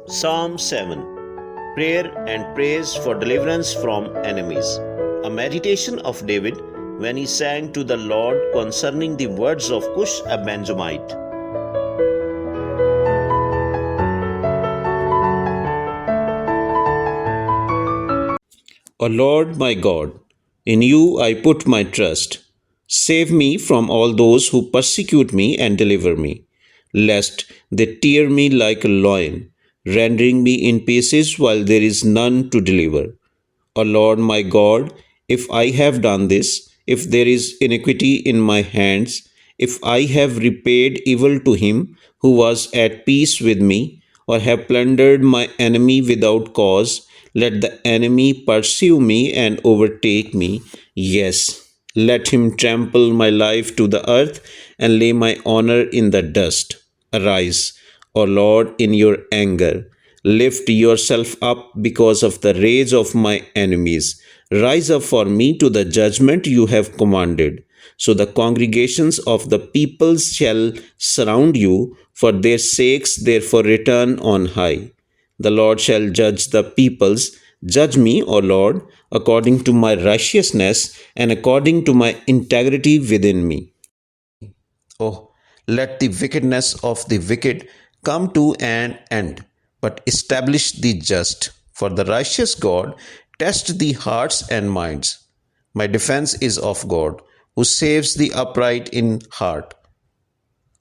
Psalm 7. Prayer and praise for deliverance from enemies. A meditation of David when he sang to the Lord concerning the words of Cush a Benjamite. O Lord my God, in you I put my trust. Save me from all those who persecute me and deliver me, lest they tear me like a loin, rendering me in pieces while there is none to deliver. O Lord my God, if I have done this, if there is iniquity in my hands, if I have repaid evil to him who was at peace with me, or have plundered my enemy without cause, let the enemy pursue me and overtake me. Yes, let him trample my life to the earth and lay my honor in the dust. Arise, O Lord, in your anger. Lift yourself up because of the rage of my enemies. Rise up for me to the judgment you have commanded. So the congregations of the peoples shall surround you. For their sakes, therefore, return on high. The Lord shall judge the peoples. Judge me, O Lord, according to my righteousness and according to my integrity within me. Oh, let the wickedness of the wicked come to an end, but establish the just. For the righteous God tests the hearts and minds. My defense is of God, who saves the upright in heart.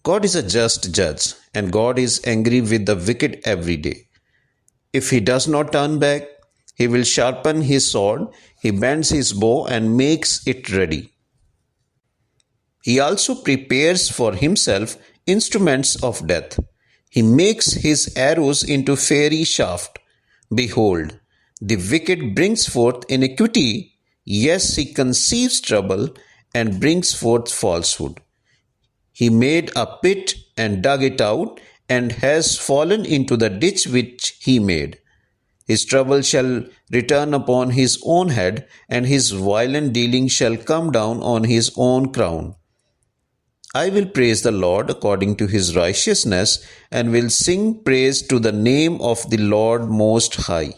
God is a just judge, and God is angry with the wicked every day. If he does not turn back, he will sharpen his sword, he bends his bow and makes it ready. He also prepares for himself instruments of death. He makes his arrows into fiery shaft. Behold, the wicked brings forth iniquity. Yes, he conceives trouble and brings forth falsehood. He made a pit and dug it out, and has fallen into the ditch which he made. His trouble shall return upon his own head, and his violent dealing shall come down on his own crown. I will praise the Lord according to his righteousness, and will sing praise to the name of the Lord Most High.